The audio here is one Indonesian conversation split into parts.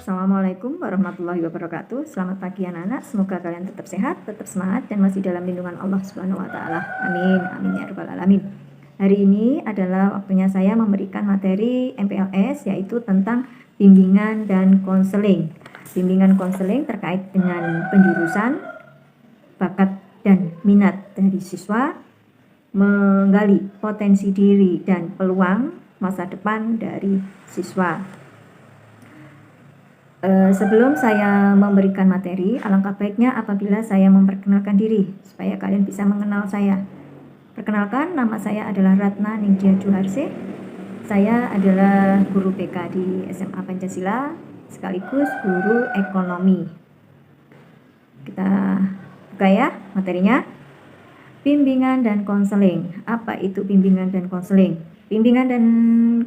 Assalamualaikum warahmatullahi wabarakatuh. Selamat pagi anak-anak. Semoga kalian tetap sehat, tetap semangat, dan masih dalam lindungan Allah Subhanahu wa Ta'ala. Amin. Amin ya Rabbal 'Alamin. Hari ini adalah waktunya saya memberikan materi MPLS, yaitu tentang bimbingan dan konseling. Bimbingan konseling terkait dengan penjurusan, bakat dan minat dari siswa, menggali potensi diri dan peluang masa depan dari siswa. Sebelum saya memberikan materi, alangkah baiknya apabila saya memperkenalkan diri supaya kalian bisa mengenal saya. Perkenalkan, nama saya adalah Ratna Ningtyas Juharse. Saya adalah guru BK di SMA Pancasila sekaligus guru ekonomi. Kita buka ya materinya. Bimbingan dan konseling. Apa itu bimbingan dan konseling? Bimbingan dan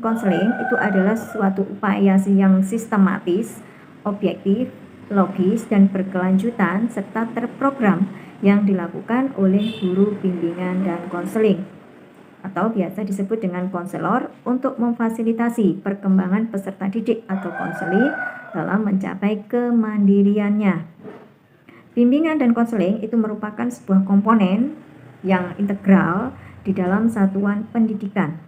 konseling itu adalah suatu upaya yang sistematis, objektif, logis, dan berkelanjutan serta terprogram yang dilakukan oleh guru bimbingan dan konseling atau biasa disebut dengan konselor untuk memfasilitasi perkembangan peserta didik atau konseli dalam mencapai kemandiriannya. Bimbingan dan konseling itu merupakan sebuah komponen yang integral di dalam satuan pendidikan,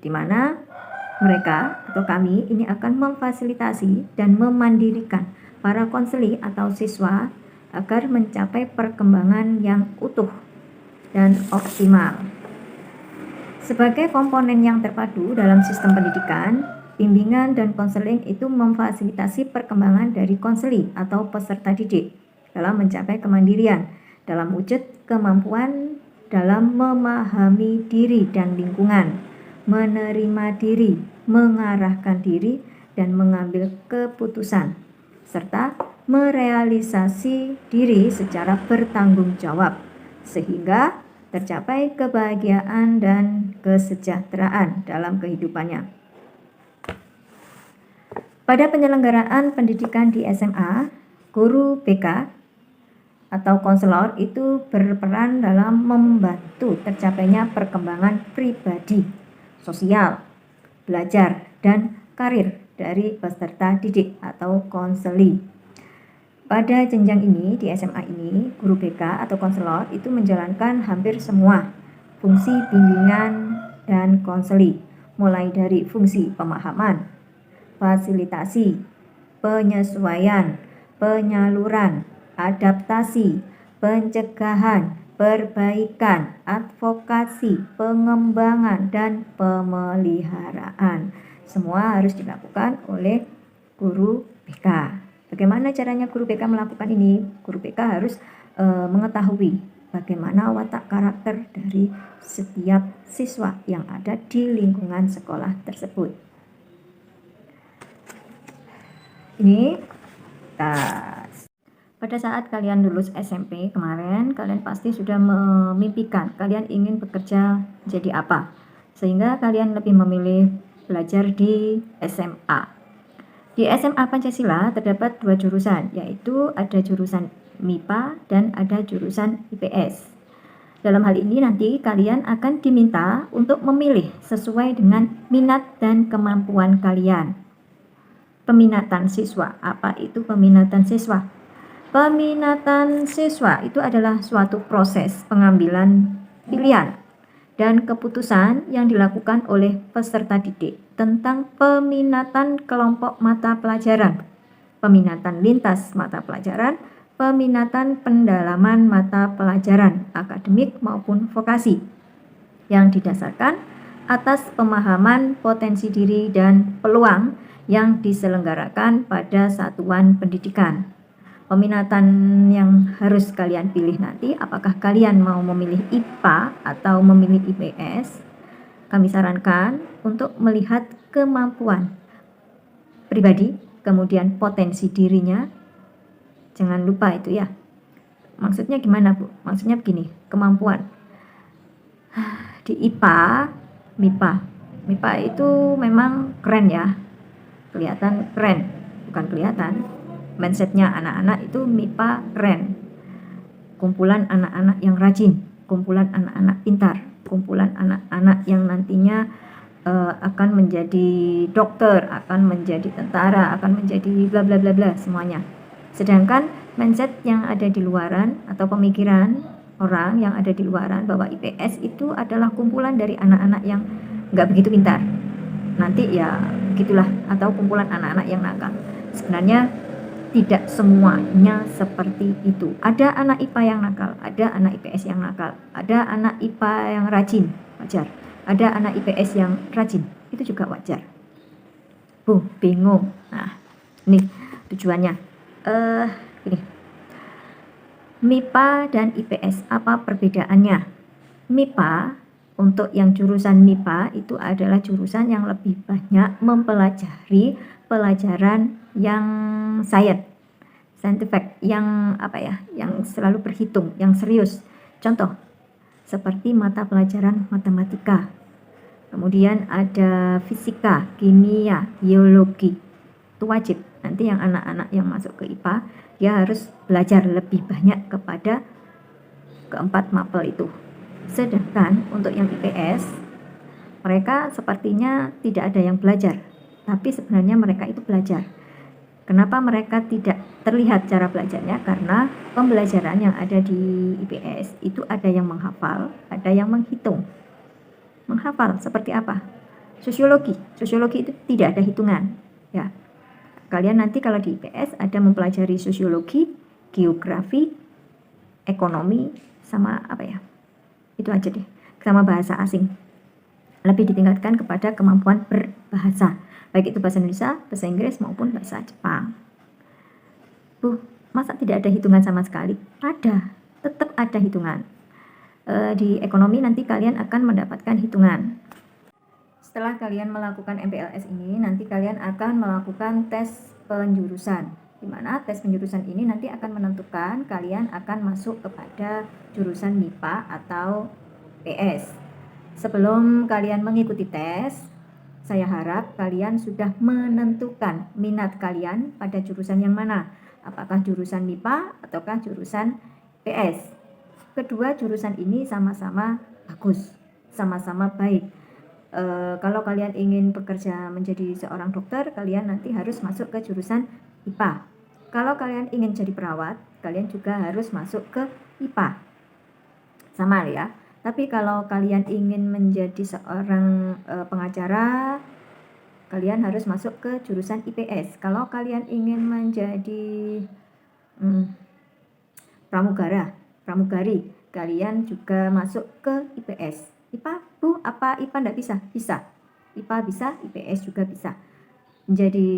di mana mereka atau kami ini akan memfasilitasi dan memandirikan para konseli atau siswa agar mencapai perkembangan yang utuh dan optimal. Sebagai komponen yang terpadu dalam sistem pendidikan, bimbingan dan konseling itu memfasilitasi perkembangan dari konseli atau peserta didik dalam mencapai kemandirian, dalam wujud kemampuan dalam memahami diri dan lingkungan, menerima diri, mengarahkan diri, dan mengambil keputusan, serta merealisasi diri secara bertanggung jawab, sehingga tercapai kebahagiaan dan kesejahteraan dalam kehidupannya. Pada penyelenggaraan pendidikan di SMA, guru BK atau konselor itu berperan dalam membantu tercapainya perkembangan pribadi, sosial, belajar, dan karir dari peserta didik atau konseli. Pada jenjang ini, di SMA ini, guru BK atau konselor itu menjalankan hampir semua fungsi bimbingan dan konseli, mulai dari fungsi pemahaman, fasilitasi, penyesuaian, penyaluran, adaptasi, pencegahan, perbaikan, advokasi, pengembangan, dan pemeliharaan. Semua harus dilakukan oleh guru BK. Bagaimana caranya guru BK melakukan ini? Guru BK harus mengetahui bagaimana watak karakter dari setiap siswa yang ada di lingkungan sekolah tersebut. Ini pada saat kalian lulus SMP kemarin, kalian pasti sudah memimpikan kalian ingin bekerja jadi apa, sehingga kalian lebih memilih belajar di SMA. Di SMA Pancasila terdapat dua jurusan, yaitu ada jurusan MIPA dan ada jurusan IPS. Dalam hal ini nanti kalian akan diminta untuk memilih sesuai dengan minat dan kemampuan kalian. Peminatan siswa. Apa itu peminatan siswa? Peminatan siswa itu adalah suatu proses pengambilan pilihan dan keputusan yang dilakukan oleh peserta didik tentang peminatan kelompok mata pelajaran, peminatan lintas mata pelajaran, peminatan pendalaman mata pelajaran akademik maupun vokasi yang didasarkan atas pemahaman potensi diri dan peluang yang diselenggarakan pada satuan pendidikan. Peminatan yang harus kalian pilih nanti, apakah kalian mau memilih IPA atau memilih IPS? Kami sarankan untuk melihat kemampuan pribadi, kemudian potensi dirinya. Jangan lupa itu ya. Maksudnya gimana, Bu? Maksudnya begini, kemampuan. Di IPA, MIPA itu memang keren ya. Kelihatan keren, bukan kelihatan. Mindsetnya anak-anak itu MIPA keren. Kumpulan anak-anak yang rajin, kumpulan anak-anak pintar, kumpulan anak-anak yang nantinya akan menjadi dokter, akan menjadi tentara, akan menjadi bla bla bla bla semuanya. Sedangkan mindset yang ada di luaran atau pemikiran orang yang ada di luaran bahwa IPS itu adalah kumpulan dari anak-anak yang nggak begitu pintar. Nanti ya begitulah, atau kumpulan anak-anak yang nakal. Sebenarnya tidak semuanya seperti itu. Ada anak IPA yang nakal, ada anak IPS yang nakal, ada anak IPA yang rajin, wajar. Ada anak IPS yang rajin, itu juga wajar. Bingung. Nah, ini tujuannya. Ini. MIPA dan IPS, apa perbedaannya? MIPA, untuk yang jurusan MIPA itu adalah jurusan yang lebih banyak mempelajari pelajaran yang scientific, yang yang selalu berhitung, yang serius. Contoh, seperti mata pelajaran matematika, kemudian ada fisika, kimia, biologi, itu wajib. Nanti yang anak-anak yang masuk ke IPA, dia harus belajar lebih banyak kepada keempat mapel itu. Sedangkan untuk yang IPS, mereka sepertinya tidak ada yang belajar, tapi sebenarnya mereka itu belajar. Kenapa mereka tidak terlihat cara belajarnya? Karena pembelajaran yang ada di IPS itu ada yang menghafal, ada yang menghitung. Menghafal seperti apa? Sosiologi itu tidak ada hitungan, ya. Kalian nanti kalau di IPS ada mempelajari sosiologi, geografi, ekonomi, sama itu aja deh, sama bahasa asing. Lebih ditingkatkan kepada kemampuan berbahasa, baik itu bahasa Indonesia, bahasa Inggris maupun bahasa Jepang. Masa tidak ada hitungan sama sekali? Ada, tetap ada hitungan. Di ekonomi nanti kalian akan mendapatkan hitungan. Setelah kalian melakukan MPLS ini, nanti kalian akan melakukan tes penjurusan, di mana tes penjurusan ini nanti akan menentukan kalian akan masuk kepada jurusan MIPA atau PS. Sebelum kalian mengikuti tes, saya harap kalian sudah menentukan minat kalian pada jurusan yang mana, apakah jurusan MIPA ataukah jurusan PS. Kedua jurusan ini sama-sama bagus, sama-sama baik. Kalau kalian ingin bekerja menjadi seorang dokter, kalian nanti harus masuk ke jurusan IPA. Kalau kalian ingin jadi perawat, kalian juga harus masuk ke IPA. Sama ya. Tapi kalau kalian ingin menjadi seorang pengacara, kalian harus masuk ke jurusan IPS. Kalau kalian ingin menjadi pramugari, kalian juga masuk ke IPS. IPA, apa IPA enggak bisa? Bisa. IPA bisa, IPS juga bisa. Menjadi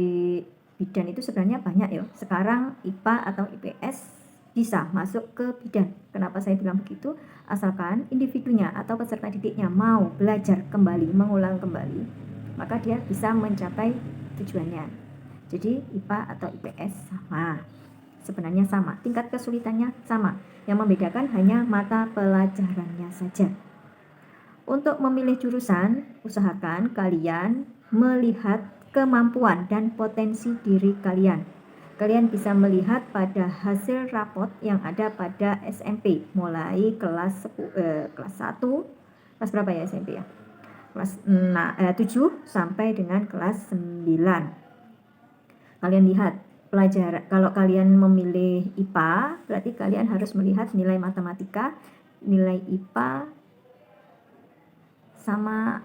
bidan itu sebenarnya banyak ya. Sekarang IPA atau IPS bisa masuk ke bidan. Kenapa saya bilang begitu? Asalkan individunya atau peserta didiknya mau belajar kembali, mengulang kembali, maka dia bisa mencapai tujuannya. Jadi IPA atau IPS sama. Sebenarnya sama, tingkat kesulitannya sama. Yang membedakan hanya mata pelajarannya saja. Untuk memilih jurusan, usahakan kalian melihat kemampuan dan potensi diri kalian. Kalian bisa melihat pada hasil rapot yang ada pada SMP, mulai kelas 1, kelas berapa ya SMP ya? Kelas 7 sampai dengan kelas 9. Kalian lihat pelajaran, kalau kalian memilih IPA, berarti kalian harus melihat nilai matematika, nilai IPA, sama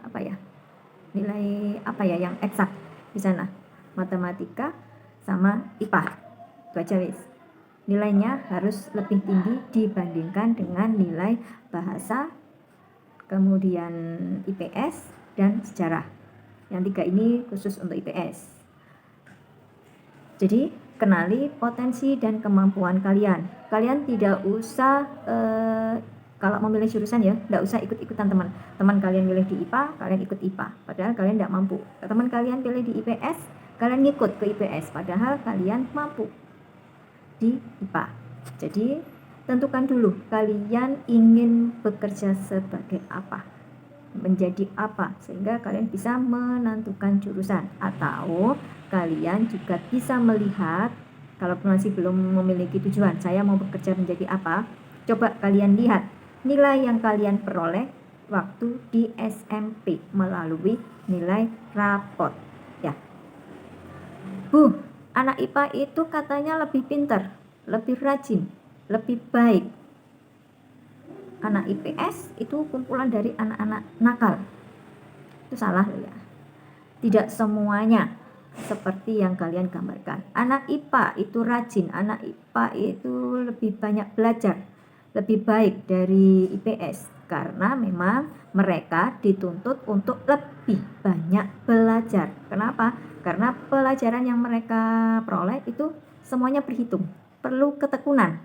nilai yang eksak di sana, matematika sama IPA. Itu aja wis. Nilainya harus lebih tinggi dibandingkan dengan nilai bahasa, kemudian IPS dan sejarah. Yang 3 ini khusus untuk IPS. Jadi kenali potensi dan kemampuan kalian. Kalian tidak usah kalau memilih jurusan ya, tidak usah ikut-ikutan teman kalian pilih di IPA, kalian ikut IPA, padahal kalian tidak mampu. Teman kalian pilih di IPS, kalian ngikut ke IPS, padahal kalian mampu di IPA. Jadi tentukan dulu kalian ingin bekerja sebagai apa, menjadi apa, sehingga kalian bisa menentukan jurusan. Atau kalian juga bisa melihat, kalau masih belum memiliki tujuan, saya mau bekerja menjadi apa, coba kalian lihat nilai yang kalian peroleh waktu di SMP melalui nilai rapot. Ya, Bu, anak IPA itu katanya lebih pintar, lebih rajin, lebih baik. Anak IPS itu kumpulan dari anak-anak nakal. Itu salah ya. Tidak semuanya seperti yang kalian gambarkan. Anak IPA itu rajin, anak IPA itu lebih banyak belajar, lebih baik dari IPS karena memang mereka dituntut untuk lebih banyak belajar. Kenapa? Karena pelajaran yang mereka peroleh itu semuanya berhitung, perlu ketekunan.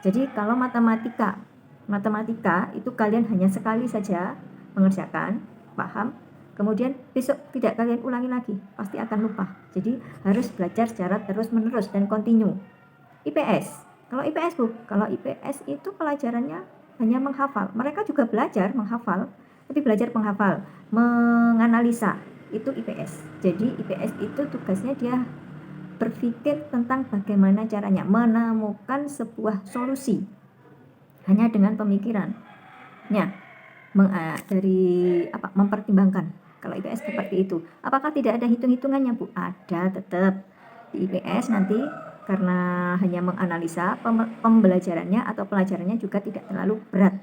Jadi kalau matematika itu kalian hanya sekali saja mengerjakan, paham, kemudian besok tidak kalian ulangi lagi, pasti akan lupa. Jadi harus belajar secara terus-menerus dan kontinu. Kalau IPS itu pelajarannya hanya menghafal. Mereka juga belajar menghafal, tapi belajar menghafal, menganalisa, itu IPS. Jadi IPS itu tugasnya dia berpikir tentang bagaimana caranya menemukan sebuah solusi hanya dengan pemikirannya, mempertimbangkan. Kalau IPS seperti itu. Apakah tidak ada hitung-hitungannya, Bu? Ada tetap. Di IPS nanti karena hanya menganalisa, pembelajarannya atau pelajarannya juga tidak terlalu berat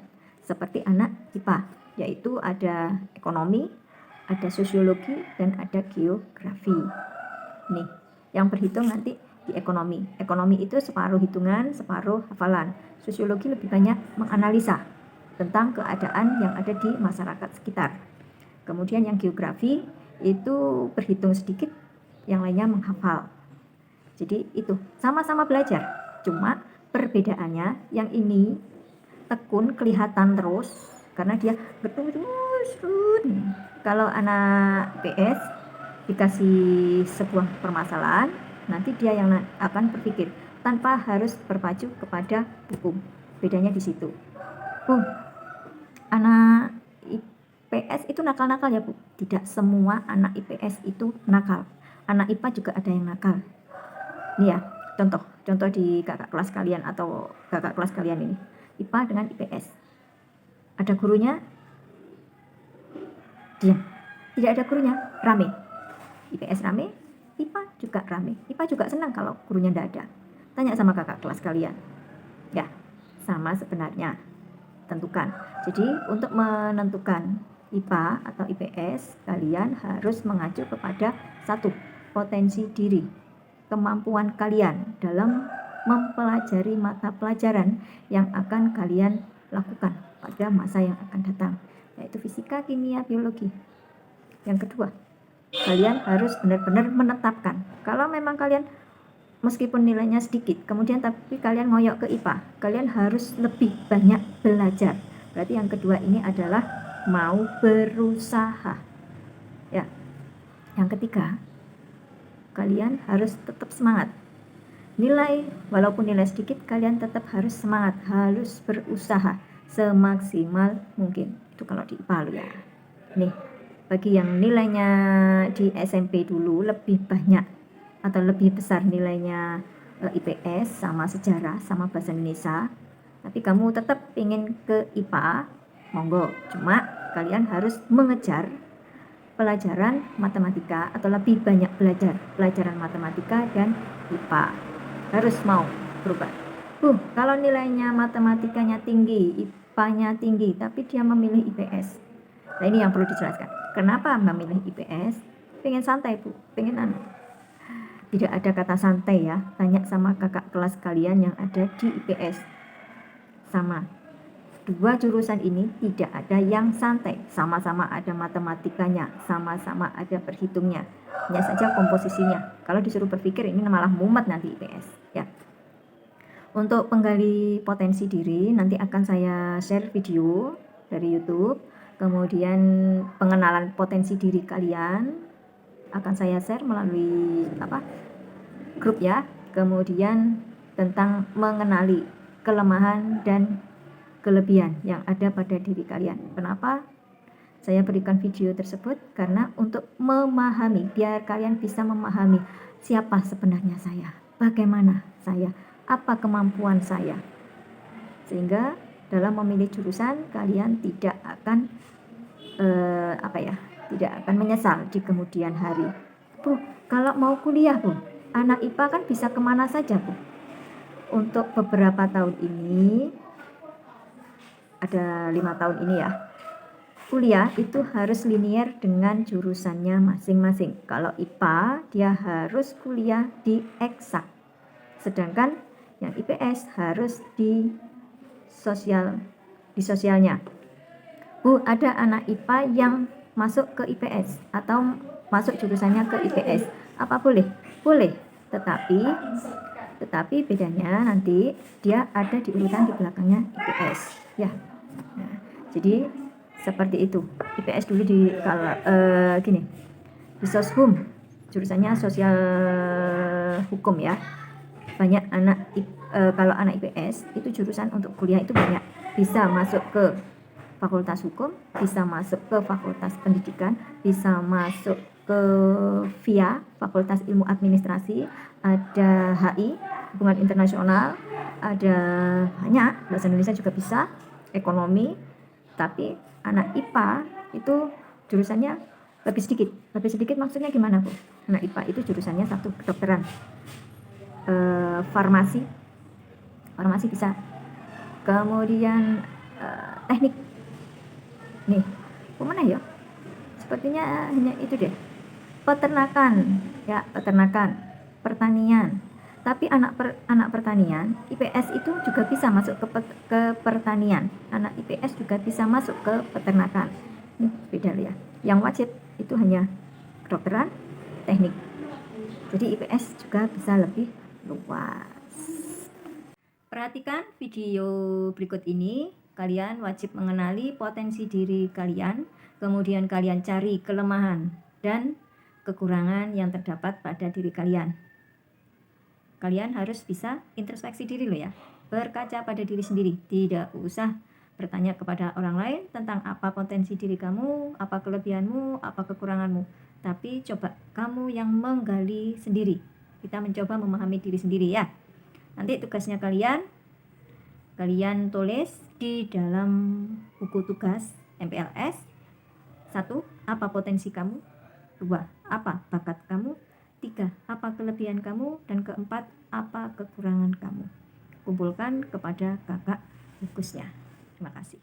seperti anak IPA, yaitu ada ekonomi, ada sosiologi, dan ada geografi. Nih, yang berhitung nanti di ekonomi. Ekonomi itu separuh hitungan, separuh hafalan. Sosiologi lebih banyak menganalisa tentang keadaan yang ada di masyarakat sekitar. Kemudian yang geografi itu berhitung sedikit, yang lainnya menghafal. Jadi itu sama-sama belajar, cuma perbedaannya yang ini tekun kelihatan terus karena dia terus. Kalau anak PS dikasih sebuah permasalahan, nanti dia yang akan berpikir tanpa harus berpacu kepada buku. Bedanya di situ. Anak IPS itu nakal-nakal ya, Bu? Tidak semua anak IPS itu nakal. Anak IPA juga ada yang nakal. Nih ya, contoh di kakak kelas kalian atau kakak kelas kalian ini. IPA dengan IPS. Ada gurunya, diam. Tidak ada gurunya, rame. IPS rame, IPA juga rame. IPA juga senang kalau gurunya tidak ada. Tanya sama kakak kelas kalian. Ya, sama sebenarnya. Tentukan. Jadi untuk menentukan IPA atau IPS, kalian harus mengacu kepada satu, potensi diri, kemampuan kalian dalam mempelajari mata pelajaran yang akan kalian lakukan pada masa yang akan datang, yaitu fisika, kimia, biologi. Yang kedua, kalian harus benar-benar menetapkan kalau memang kalian meskipun nilainya sedikit, kemudian tapi kalian ngoyok ke IPA, kalian harus lebih banyak belajar. Berarti yang kedua ini adalah mau berusaha. Ya. Yang ketiga, kalian harus tetap semangat. Walaupun nilai sedikit, kalian tetap harus semangat, harus berusaha semaksimal mungkin. Itu kalau di IPA ya. Nih, bagi yang nilainya di SMP dulu lebih banyak atau lebih besar nilainya IPS sama sejarah sama bahasa Indonesia, tapi kamu tetap ingin ke IPA, monggo. Cuma kalian harus mengejar pelajaran matematika atau lebih banyak belajar pelajaran matematika dan IPA. Harus mau berubah. Kalau nilainya matematikanya tinggi, IPA-nya tinggi, tapi dia memilih IPS. Nah, ini yang perlu dijelaskan. Kenapa memilih IPS? Pengen santai, Bu. Pengen tidak ada kata santai ya. Tanya sama kakak kelas kalian yang ada di IPS. Sama. Dua jurusan ini tidak ada yang santai. Sama-sama ada matematikanya, sama-sama ada perhitungnya. Hanya saja komposisinya. Kalau disuruh berpikir ini malah mumet nanti IPS. Ya. Untuk penggali potensi diri nanti akan saya share video dari YouTube. Kemudian pengenalan potensi diri kalian akan saya share melalui grup ya. Kemudian tentang mengenali kelemahan dan kelebihan yang ada pada diri kalian. Kenapa saya berikan video tersebut? Karena untuk memahami, biar kalian bisa memahami siapa sebenarnya saya, bagaimana saya, apa kemampuan saya, sehingga dalam memilih jurusan kalian tidak akan tidak akan menyesal di kemudian hari. Bu, kalau mau kuliah Bu, anak IPA kan bisa kemana saja Bu. Untuk beberapa tahun ini, ada 5 tahun ini ya, kuliah itu harus linier dengan jurusannya masing-masing. Kalau IPA dia harus kuliah di eksak, sedangkan yang IPS harus di sosialnya. Bu, ada anak IPA yang masuk ke IPS atau masuk jurusannya ke IPS, apa boleh? Boleh, tetapi bedanya nanti dia ada di urutan di belakangnya IPS ya. Nah, jadi seperti itu. IPS dulu di di soshum, jurusannya sosial hukum ya. Banyak kalau anak IPS itu jurusan untuk kuliah itu banyak, bisa masuk ke fakultas hukum, bisa masuk ke fakultas pendidikan, bisa masuk ke via fakultas ilmu administrasi, ada HI hubungan internasional, ada banyak, bahasa Indonesia juga bisa, ekonomi. Tapi anak IPA itu jurusannya lebih sedikit maksudnya gimana Bu? Anak IPA itu jurusannya satu kedokteran, farmasi bisa, kemudian teknik nih, kemana ya? Sepertinya hanya itu deh, peternakan, pertanian. Tapi anak pertanian, IPS itu juga bisa masuk ke pertanian. Anak IPS juga bisa masuk ke peternakan. Ini beda ya. Yang wajib itu hanya kedokteran, teknik. Jadi IPS juga bisa lebih luas. Perhatikan video berikut ini. Kalian wajib mengenali potensi diri kalian, kemudian kalian cari kelemahan dan kekurangan yang terdapat pada diri kalian. Kalian harus bisa introspeksi diri loh ya, berkaca pada diri sendiri, tidak usah bertanya kepada orang lain tentang apa potensi diri kamu, apa kelebihanmu, apa kekuranganmu, tapi coba kamu yang menggali sendiri. Kita mencoba memahami diri sendiri ya. Nanti tugasnya kalian tulis di dalam buku tugas MPLS. 1. Apa potensi kamu? 2. Apa bakat kamu? 3. Apa kelebihan kamu? Dan keempat, apa kekurangan kamu? Kumpulkan kepada kakak gugus-nya. Terima kasih.